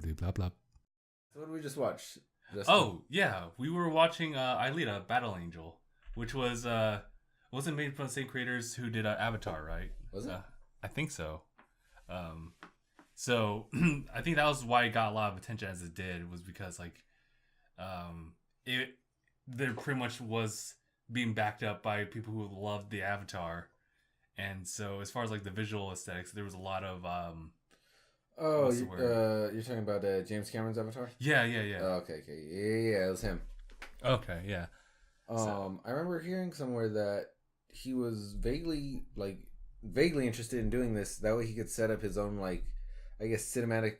Blah blah blah. So what did we just watch? Oh yeah, we were watching Alita: Battle Angel, which wasn't made from the same creators who did Avatar, right? Was it? I think so. Um, so I think that was why it got a lot of attention as it did, was because it there pretty much was being backed up by people who loved the Avatar, and so as far as like the visual aesthetics, there was a lot of you're talking about James Cameron's Avatar? yeah. Oh, okay. Yeah, it was him. Okay, yeah. I remember hearing somewhere that he was vaguely interested in doing this. That way he could set up his own, like, I guess, cinematic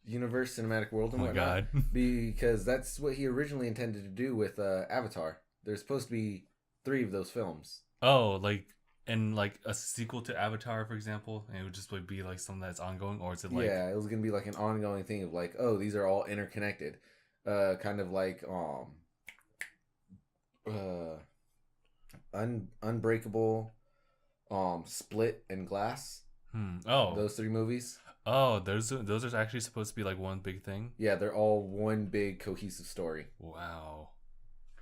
universe, cinematic world and whatnot. God. Because that's what he originally intended to do with Avatar. There's supposed to be 3 of those films. Oh, like a sequel to Avatar, for example, and it would just be like something that's ongoing, or is it like? Yeah, it was gonna be like an ongoing thing of like, oh, these are all interconnected, kind of like Unbreakable, Split, and Glass. Oh, those 3 movies. Oh, those are actually supposed to be like one big thing. Yeah, they're all one big cohesive story. Wow.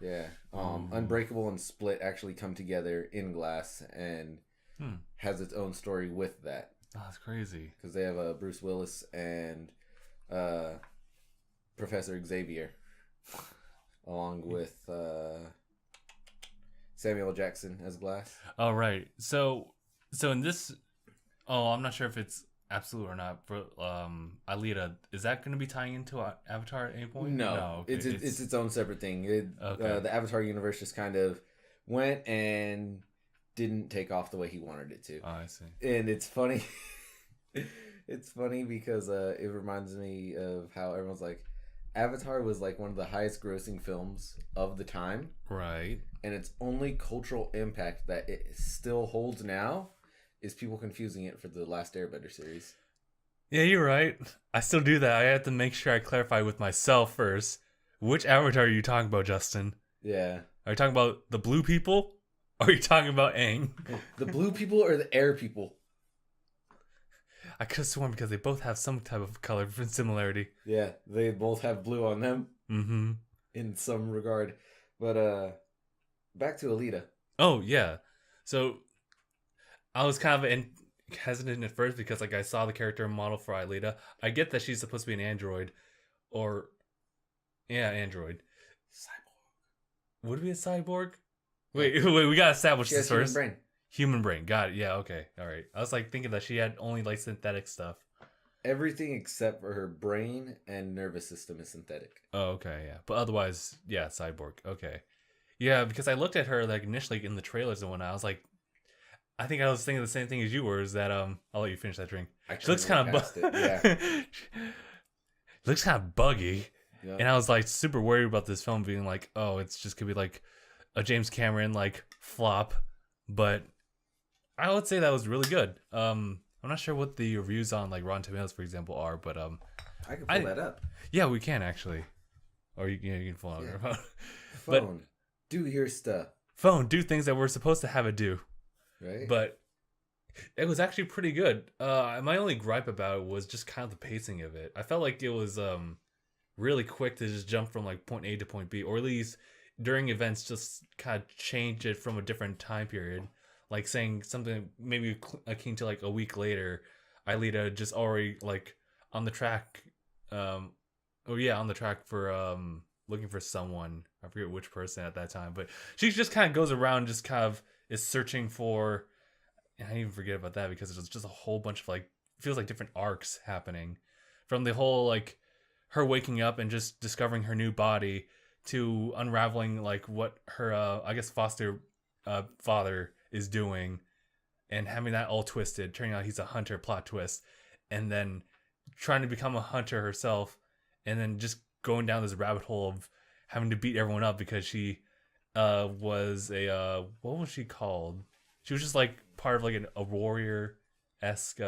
Yeah. Unbreakable and Split actually come together in Glass and has its own story with that. Oh, that's crazy. Because they have Bruce Willis and Professor Xavier, along with Samuel Jackson as Glass. Oh, right. So in this, I'm not sure if it's absolute or not, but Alita, is that going to be tying into Avatar at any point? No, okay. It's its own separate thing. Okay. The Avatar universe just kind of went and didn't take off the way he wanted it to. Oh, I see. And it's funny. It's funny because it reminds me of how everyone's like, Avatar was like one of the highest grossing films of the time. Right. And its only cultural impact that it still holds now is people confusing it for the Last Airbender series. Yeah, you're right. I still do that. I have to make sure I clarify with myself first. Which Avatar are you talking about, Justin? Yeah. Are you talking about the blue people? Or are you talking about Aang? The blue people or the air people? I could have sworn because they both have some type of color similarity. Yeah, they both have blue on them. Mm-hmm. In some regard. But back to Alita. Oh, yeah. So I was kind of hesitant at first because like I saw the character model for Alita. I get that she's supposed to be an android, or android. Cyborg. Would it be a cyborg? Wait, we gotta establish this first. Human brain. Human brain. Got it. Yeah. Okay. All right. I was like thinking that she had only like synthetic stuff. Everything except for her brain and nervous system is synthetic. Oh, okay. Yeah, but otherwise, yeah, cyborg. Okay. Yeah, because I looked at her like initially in the trailers and whatnot. I was like, I think I was thinking the same thing as you were. Is that I'll let you finish that drink. She looks kind of yeah. Looks kind of buggy, Yeah. and I was like super worried about this film being like, oh, it's just gonna be like a James Cameron like flop. But I would say that was really good. I'm not sure what the reviews on like Rotten Tomatoes, for example, are, but I can pull that up. Yeah, we can actually, or you can pull it on your phone. Phone, do your stuff. Phone, do things that we're supposed to have it do. Right. But it was actually pretty good. My only gripe about it was just kind of the pacing of it. I felt like it was really quick to just jump from like point A to point B, or at least during events just kind of change it from a different time period. Like saying something maybe akin to like a week later, Alita just already like on the track. On the track for looking for someone. I forget which person at that time, but she just kind of goes around, just kind of is searching for. And I even forget about that because it's just a whole bunch of like feels like different arcs happening, from the whole like her waking up and just discovering her new body to unraveling like what her I guess foster father is doing, and having that all twisted, turning out he's a hunter plot twist, and then trying to become a hunter herself, and then just going down this rabbit hole of having to beat everyone up because she was a what was she called? She was just like part of like a warrior-esque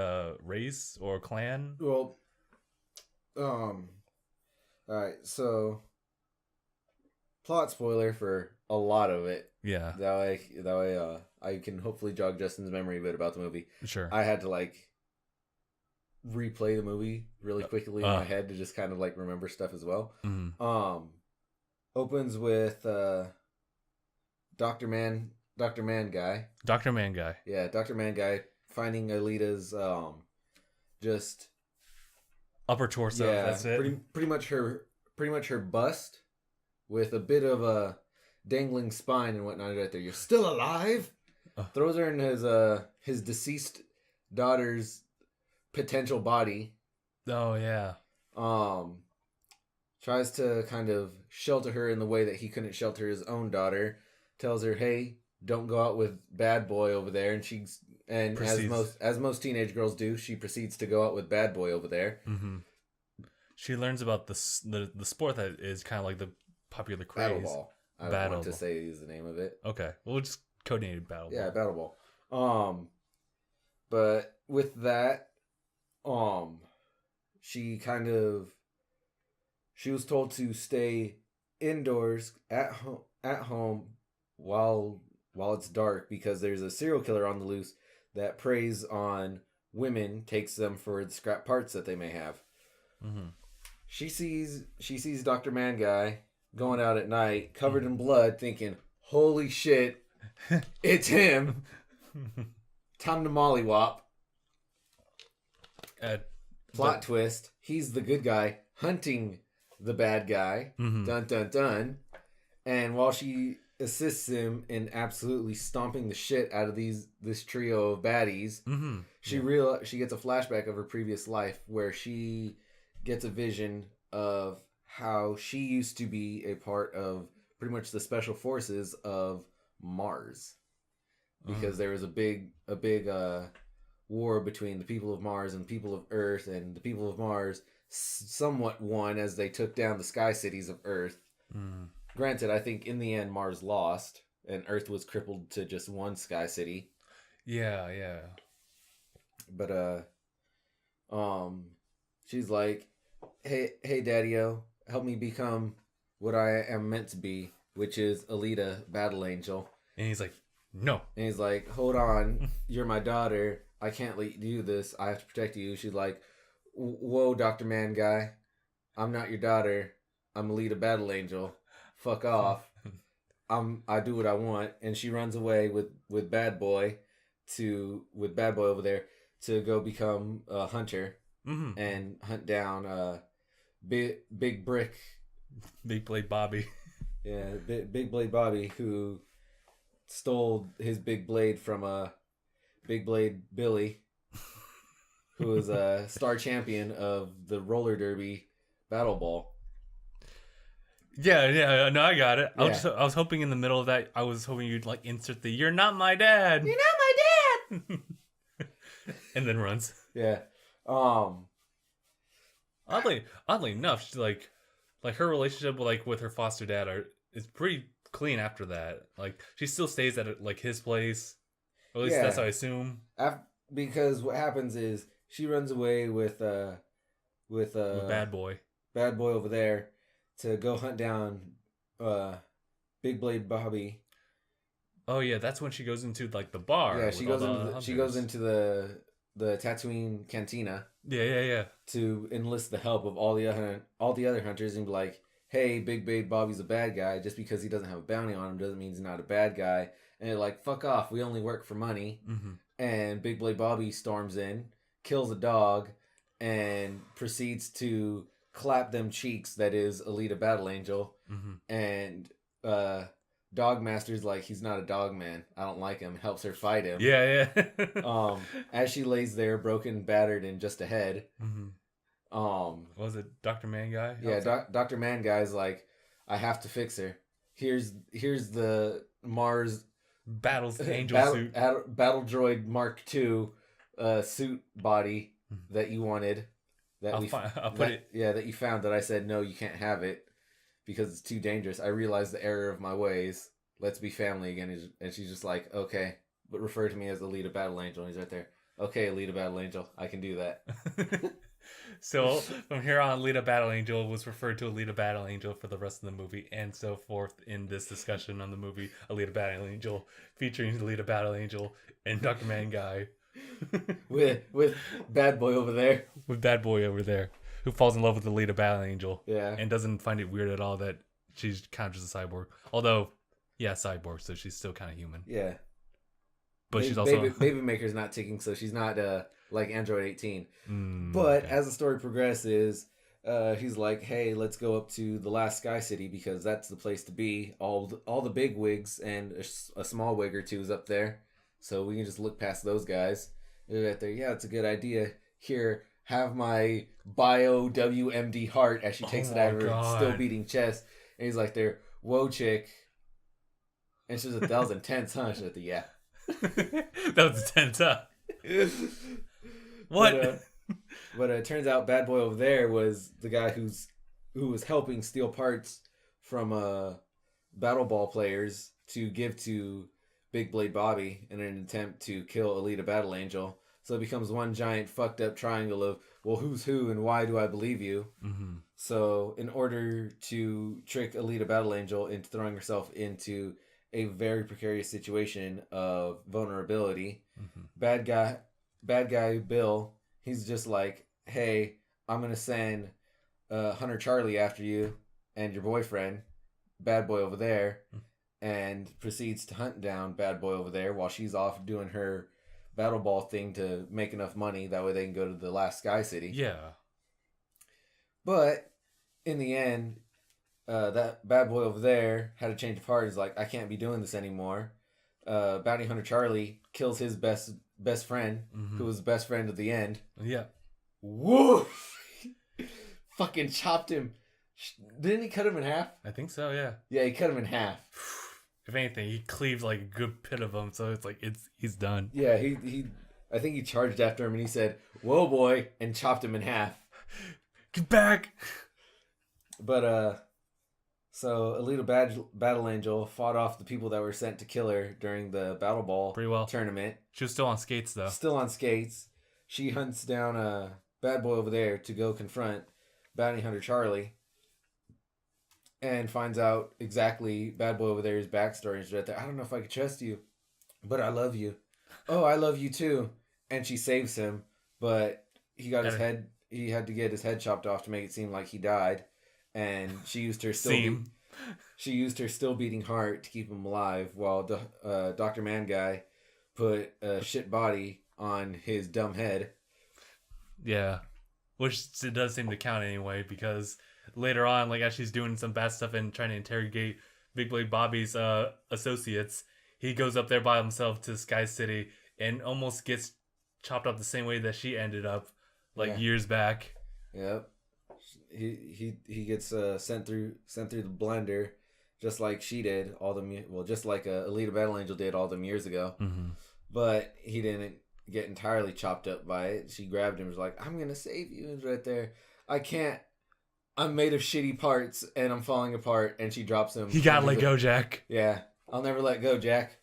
race or clan. Well, all right, so plot spoiler for a lot of it. Yeah. That way, I can hopefully jog Justin's memory a bit about the movie. Sure. I had to like replay the movie really quickly in my head to just kind of like remember stuff as well. Opens with Dr. Man Guy. Dr. Man Guy. Yeah, Dr. Man Guy finding Alita's just upper torso. Yeah, that's it. Pretty much her bust with a bit of a dangling spine and whatnot right there. You're still alive. Throws her in his deceased daughter's potential body. Oh yeah. Tries to kind of shelter her in the way that he couldn't shelter his own daughter. Tells her, "Hey, don't go out with bad boy over there." And as most teenage girls do, she proceeds to go out with bad boy over there. Mm-hmm. She learns about the sport that is kind of like the popular craze. Battle ball. I don't want to say is the name of it. Okay, we'll just codename it Battle Ball. Yeah, Battle Ball. But with that, she was told to stay indoors at home while it's dark because there's a serial killer on the loose that preys on women, takes them for the scrap parts that they may have. Mm-hmm. She sees Dr. Man Guy going out at night, covered in blood, thinking, "Holy shit, it's him! Time to mollywop." Plot twist: he's the good guy hunting the bad guy. Mm-hmm. Dun dun dun. And while she assists him in absolutely stomping the shit out of this trio of baddies, mm-hmm. She gets a flashback of her previous life where she gets a vision of how she used to be a part of pretty much the special forces of Mars, because there was a big war between the people of Mars and people of Earth, and the people of Mars somewhat won as they took down the sky cities of Earth. Mm. Granted, I think in the end Mars lost and Earth was crippled to just one sky city. Yeah, yeah. But she's like, hey Daddy-O, help me become what I am meant to be, which is Alita, Battle Angel. And he's like, no. And he's like, hold on, you're my daughter. I can't let you do this. I have to protect you. She's like, whoa, Dr. Man Guy. I'm not your daughter. I'm Alita, Battle Angel. Fuck off. I do what I want. And she runs away with Bad Boy over there to go become a hunter, mm-hmm. and hunt down Big Brick. Big Blade Bobby. Yeah, Big Blade Bobby, who stole his big blade from Big Blade Billy, who was a star champion of the roller derby Battle Ball. Yeah, no, I got it. Yeah. I was hoping in the middle of that, I was hoping you'd like insert the "You're not my dad." You're not my dad. And then runs. Yeah. Oddly enough, she, like her relationship with her foster dad is pretty clean after that. Like she still stays at like his place. Or at least that's how I assume. Because what happens is she runs away with Bad Boy over there to go hunt down Big Blade Bobby. Oh yeah, that's when she goes into like the bar. Yeah, she goes into the Tatooine cantina. Yeah. To enlist the help of all the other hunters and be like, hey, Big Blade Bobby's a bad guy. Just because he doesn't have a bounty on him doesn't mean he's not a bad guy. And they're like, fuck off, we only work for money. Mm-hmm. And Big Blade Bobby storms in, kills a dog, and proceeds to clap them cheeks, that is Alita, Battle Angel. Mm-hmm. And Dogmaster's like, he's not a dog man, I don't like him, helps her fight him. Yeah. As she lays there broken, battered, and just ahead. Mm-hmm. Was it Dr. Man Guy? Yeah, Dr. Man Guy's like, I have to fix her. Here's the Mars Battle's Angel suit. Battle Droid Mark II suit body that you wanted. That you found, that I said, no, you can't have it because it's too dangerous. I realized the error of my ways. Let's be family again. And she's just like, okay, but refer to me as Alita, Battle Angel. And he's right there. Okay, Alita, Battle Angel, I can do that. So from here on, Alita, Battle Angel was referred to Alita, Battle Angel for the rest of the movie and so forth in this discussion on the movie Alita, Battle Angel, featuring Alita, Battle Angel and Dr. Man Guy. with Bad Boy over there. with Bad Boy over there, who falls in love with Alita Battle Angel. Yeah. And doesn't find it weird at all that she's kind of just a cyborg. Although, yeah, cyborg, so she's still kind of human. Yeah. But she's also... Baby Maker's not ticking, so she's not like Android 18. But okay. as the story progresses, he's like, hey, let's go up to the last Sky City because that's the place to be. All the big wigs and a small wig or two is up there. So we can just look past those guys. They're right there. Yeah, it's a good idea. Here, have my bio WMD heart as she takes it out of her still beating chest. And he's like there, whoa, chick. And she's like, that was intense, huh? She's like, yeah. That was intense, huh? What? But it turns out Bad Boy over there was the guy who was helping steal parts from Battle Ball players to give to Big Blade Bobby in an attempt to kill Alita Battle Angel. So it becomes one giant fucked up triangle of, well, who's who and why do I believe you? Mm-hmm. So in order to trick Alita Battle Angel into throwing herself into a very precarious situation of vulnerability, bad guy Bill, he's just like, hey, I'm gonna send Hunter Charlie after you and your boyfriend, Bad Boy over there, and proceeds to hunt down Bad Boy over there while she's off doing her Battle Ball thing to make enough money. That way they can go to the last Sky City. Yeah. But in the end, that Bad Boy over there had a change of heart. He's like, I can't be doing this anymore. Bounty Hunter Charlie kills his best friend, who was the best friend at the end. Yeah. Woo! Fucking chopped him. Didn't he cut him in half? I think so, yeah. Yeah, he cut him in half. If anything, he cleaved like a good pit of him, so it's like he's done. Yeah, he I think he charged after him and he said, whoa boy, and chopped him in half. Get back! But so Alita Battle Angel fought off the people that were sent to kill her during the Battle Ball pretty well tournament. She was still on skates though. Still on skates. She hunts down Bad Boy over there to go confront Bounty Hunter Charlie. And finds out exactly Bad Boy over there's backstory. She's right there. I don't know if I could trust you, but I love you. Oh, I love you too. And she saves him, but he got his head. He had to get his head chopped off to make it seem like he died. And she used her she used her still beating heart to keep him alive, while Dr. Man Guy put a shit body on his dumb head. Yeah, which it does seem to count anyway, because later on, like as she's doing some bad stuff and trying to interrogate Big Blade Bobby's associates, he goes up there by himself to Sky City and almost gets chopped up the same way that she ended up, years back. Yep. He gets sent through the blender, just like she did just like Alita Battle Angel did all them years ago. Mm-hmm. But he didn't get entirely chopped up by it. She grabbed him and was like, I'm gonna save you. And right there, I can't. I'm made of shitty parts and I'm falling apart. And she drops him. You gotta let go, Jack. Yeah, I'll never let go, Jack.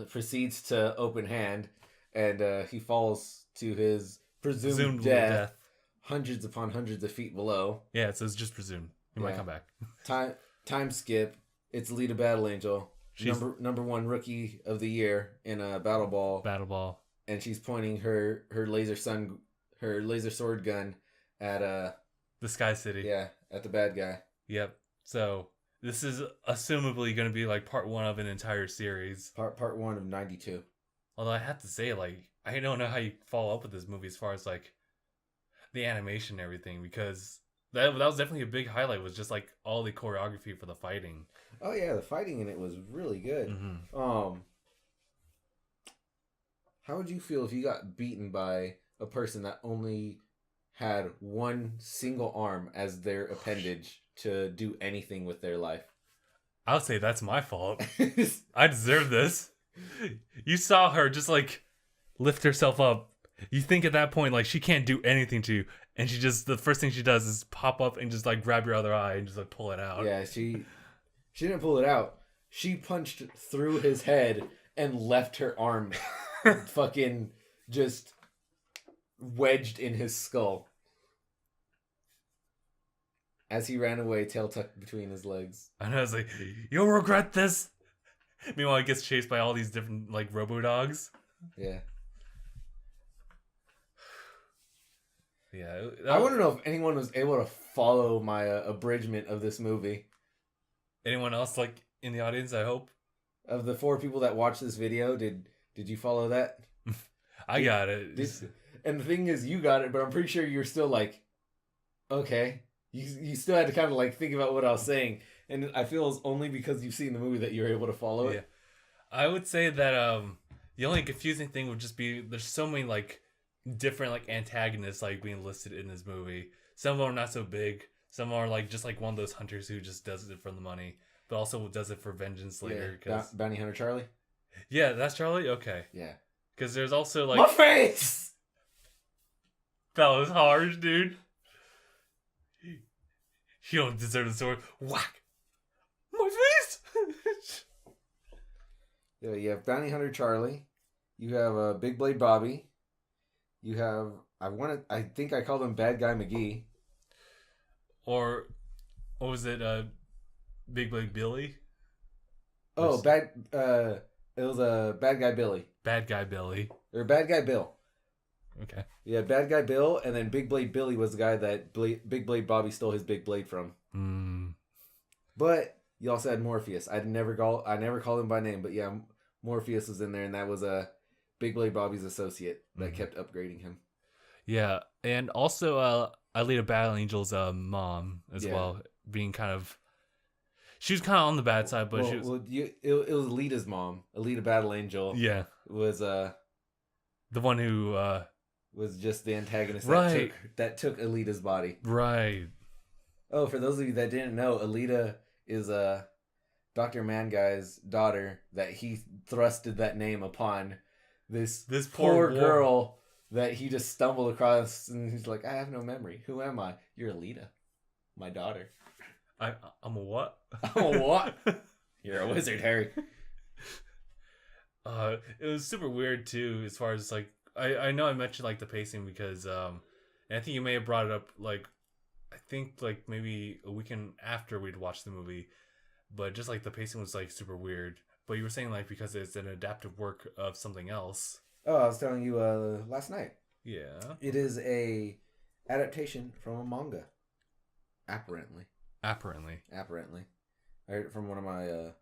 Proceeds to open hand, and he falls to his presumed death. Hundreds upon hundreds of feet below. Yeah, so it's just presumed. He might come back. Time skip. It's Alita Battle Angel. She's number one rookie of the year in a Battle Ball. And she's pointing her laser sword gun at the Sky City. Yeah, at the bad guy. Yep. So this is assumably going to be like part one of an entire series. Part one of 92. Although I have to say, like, I don't know how you follow up with this movie as far as like the animation and everything, because that was definitely a big highlight, was just like all the choreography for the fighting. Oh yeah, the fighting in it was really good. Mm-hmm. How would you feel if you got beaten by a person that only had one single arm as their appendage to do anything with their life? I would say that's my fault. I deserve this. You saw her just like lift herself up. You think at that point, like, she can't do anything to you, and the first thing she does is pop up and just like grab your other eye and just like pull it out. Yeah, she didn't pull it out. She punched through his head and left her arm fucking just wedged in his skull. As he ran away, tail tucked between his legs. And I was like, you'll regret this. Meanwhile, he gets chased by all these different like robo dogs. Yeah. Yeah, I want to know if anyone was able to follow my abridgment of this movie. anyone else like in the audience? I hope. Of the 4 people that watched this video, did you follow that? I got it. And the thing is, you got it, but I'm pretty sure you're still like, okay. You still had to kind of like think about what I was saying, and I feel it's only because you've seen the movie that you're able to follow it. Yeah, I would say that the only confusing thing would just be there's so many like different like antagonists like being listed in this movie. Some of them are not so big. Some are like just like one of those hunters who just does it for the money, but also does it for vengeance later. Yeah. Bounty Hunter Charlie. Yeah, that's Charlie. Okay. Yeah. Because there's also like my face. That was harsh, dude. You don't deserve the sword. Whack. My face. Yeah, you have Bounty Hunter Charlie. You have Big Blade Bobby. You have I think I called him Bad Guy McGee. Or what was it? Big Blade Billy. Oh, it was Bad Guy Billy. Bad Guy Billy. Or Bad Guy Bill. Okay. Yeah, Bad Guy Bill, and then Big Blade Billy was the guy that Big Blade Bobby stole his big blade from. But you also had Morpheus. I never called him by name, but yeah, Morpheus was in there, and that was Big Blade Bobby's associate that kept upgrading him. Yeah, and also Alita Battle Angel's mom as well, being kind of. She was kind of on the bad side, but it was Alita's mom. Alita Battle Angel. Yeah, was the one who was just the antagonist right. that took Alita's body. Right. Oh, for those of you that didn't know, Alita is Dr. Mangai's daughter that he thrusted that name upon this poor girl that he just stumbled across, and he's like, I have no memory. Who am I? You're Alita, my daughter. I'm a what? I'm a what? You're a wizard, Harry. It was super weird too, as far as like I know I mentioned like the pacing because and I think you may have brought it up like I think like maybe a weekend after we'd watched the movie, but just like the pacing was like super weird. But you were saying like because it's an adaptive work of something else. Oh, I was telling you last night. Yeah. It is a adaptation from a manga. Apparently. I heard it from one of my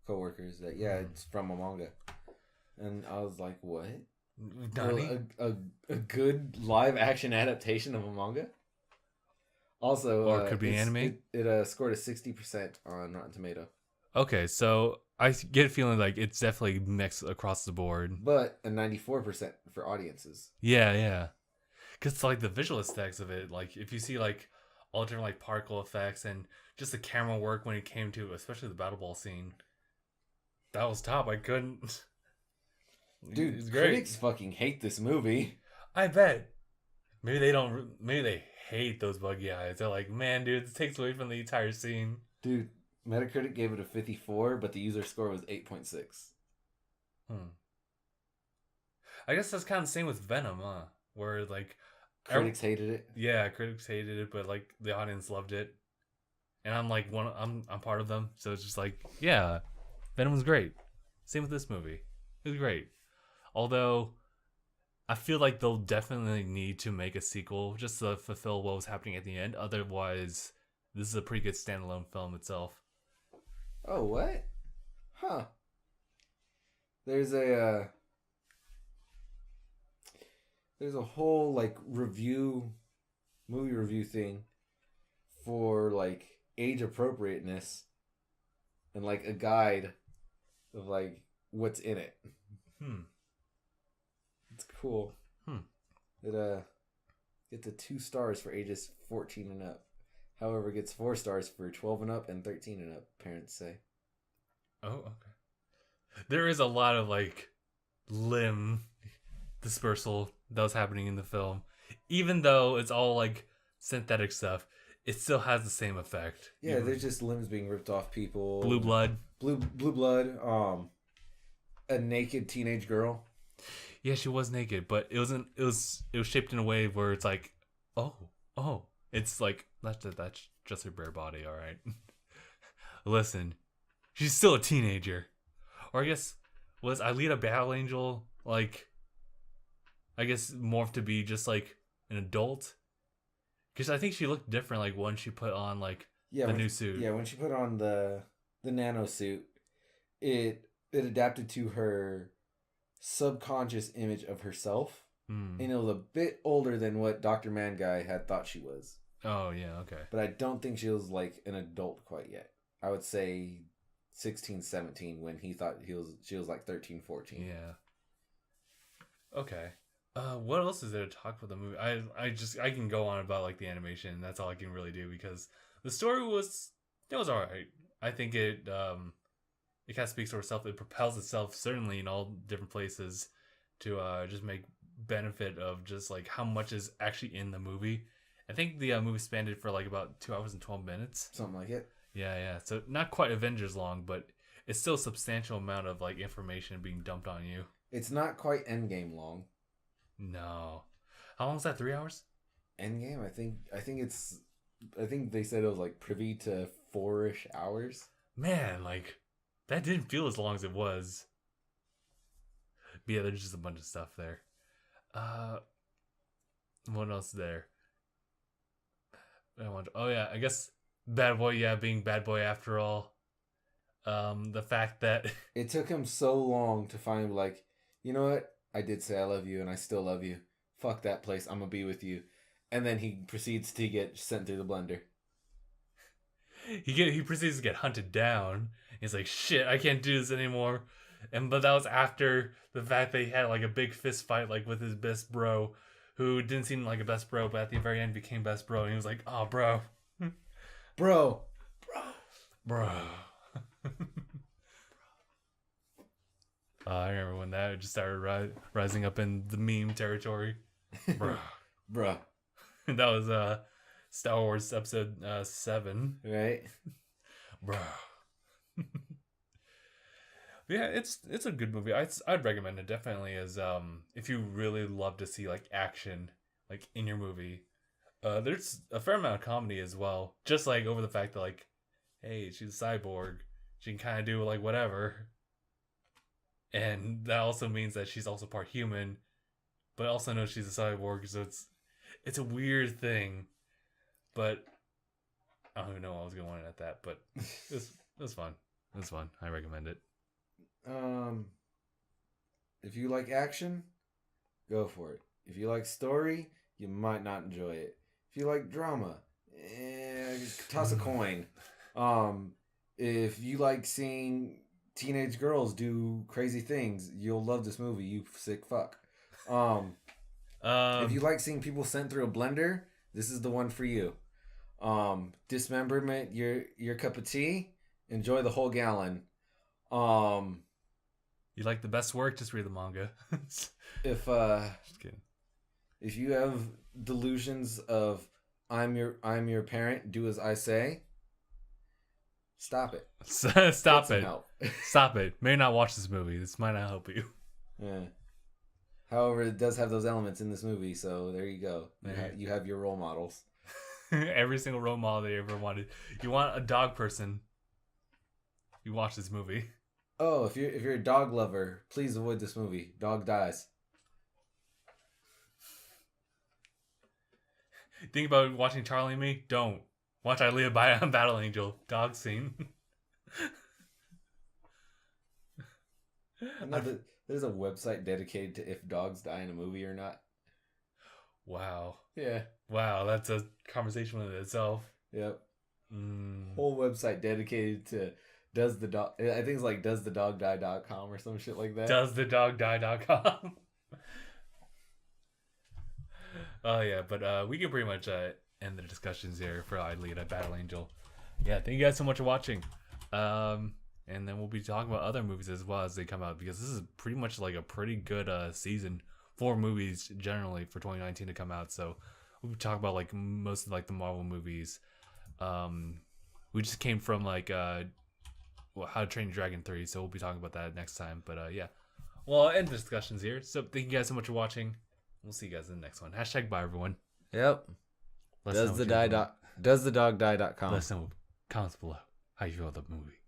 coworkers that it's from a manga. And I was like, what? A good live action adaptation of a manga? Also, or it could be anime. It scored a 60% on Rotten Tomato. Okay, so I get a feeling like it's definitely mixed across the board. But a 94% for audiences. Yeah. Because like the visual aesthetics of it, like if you see like all different like particle effects and just the camera work when it came to especially the battle ball scene, that was top. I couldn't. Dude, it's great. Critics fucking hate this movie. I bet. Maybe they don't. Maybe they hate those buggy eyes. They're like, man, dude, this takes away from the entire scene. Dude, Metacritic gave it a 54, but the user score was 8.6. I guess that's kind of the same with Venom, huh? Where like critics hated it. Yeah, critics hated it, but like the audience loved it, and I'm like I'm part of them, so it's just like yeah, Venom was great. Same with this movie, it was great. Although I feel like they'll definitely need to make a sequel just to fulfill what was happening at the end. Otherwise, this is a pretty good standalone film itself. Oh, what? Huh. There's a whole like movie review thing for like age appropriateness and like a guide of like what's in it. It's cool. It gets a 2 stars for ages 14 and up. However, it gets 4 stars for 12 and up and 13 and up, parents say. Oh, okay. There is a lot of like limb dispersal that was happening in the film. Even though it's all like synthetic stuff, it still has the same effect. Yeah, there's just limbs being ripped off people. Blue blood. Blue blood. A naked teenage girl. Yeah, she was naked, but it was shaped in a way where it's like, oh, it's like that's just her bare body, all right. Listen, she's still a teenager, or I guess was Alita Battle Angel like, I guess morphed to be just like an adult, Because I think she looked different, like when she put on like the new suit. Yeah, when she put on the nano suit, it adapted to her subconscious image of herself, and it was a bit older than what Dr. Man Guy had thought she was. Oh yeah, okay. But I don't think she was like an adult quite yet. I would say 16, 17 when he thought she was like 13, 14. Yeah. Okay. What else is there to talk about the movie? I can go on about like the animation. That's all I can really do because the story was all right. I think it kind of speaks for itself. It propels itself certainly in all different places to just make benefit of just like how much is actually in the movie. I think the movie spanned for like about 2 hours and 12 minutes. Something like it. Yeah. So not quite Avengers long, but it's still a substantial amount of like information being dumped on you. It's not quite Endgame long. No. How long is that? 3 hours? Endgame? I think they said it was like privy to 4-ish hours. Man, like that didn't feel as long as it was. But yeah, there's just a bunch of stuff there. What else is there? I guess Bad Boy, being Bad Boy after all. The fact that it took him so long to finally like, you know what? I did say I love you and I still love you. Fuck that place. I'm gonna be with you. And then he proceeds to get sent through the blender. He proceeds to get hunted down. He's like, shit, I can't do this anymore. But that was after the fact that he had like a big fist fight like with his best bro, who didn't seem like a best bro, but at the very end became best bro. And he was like, oh, bro. Bro. I remember when that just started rising up in the meme territory. Bruh. That was Star Wars Episode 7. Right? Bruh. Yeah, it's a good movie. I'd recommend it definitely as if you really love to see like action like in your movie. There's a fair amount of comedy as well. Just like over the fact that like, hey, she's a cyborg. She can kind of do like whatever. And that also means that she's also part human, but also knows she's a cyborg, so it's a weird thing. But I don't even know what I was going at that, but it was fun. It was fun. I recommend it. If you like action, go for it. If you like story, you might not enjoy it. If you like drama, toss a coin. If you like seeing teenage girls do crazy things, you'll love this movie, you sick fuck. If you like seeing people sent through a blender, this is the one for you. Dismemberment, your cup of tea, enjoy the whole gallon. You like the best work, just read the manga. Just kidding. If you have delusions of I'm your parent, do as I say, stop it. Stop it. Stop it. May not watch this movie. This might not help you. Yeah. However, it does have those elements in this movie, so there you go. You have your role models. Every single role model they ever wanted. You want a dog person, you watch this movie. Oh, if you're a dog lover, please avoid this movie. Dog dies. Think about watching Charlie and Me? Don't. Watch Alita Battle Angel. Dog scene. There's a website dedicated to if dogs die in a movie or not. Wow. Yeah. Wow, that's a conversation within itself. Yep. Whole website dedicated to does the dog... I think it's like doesthedogdie.com or some shit like that. Doesthedogdie.com. Oh, yeah, but we can pretty much end the discussions here for Alita Battle Angel. Yeah, thank you guys so much for watching. And then we'll be talking about other movies as well as they come out, because this is pretty much like a pretty good season for movies generally for 2019 to come out. So we'll be talking about like most of like the Marvel movies. We just came from like How to Train Your Dragon 3, so we'll be talking about that next time. But yeah, well, I'll end the discussions here. So thank you guys so much for watching. We'll see you guys in the next one. #bye everyone. Yep. Does the dog die.com. Let us know comments below how you feel about the movie.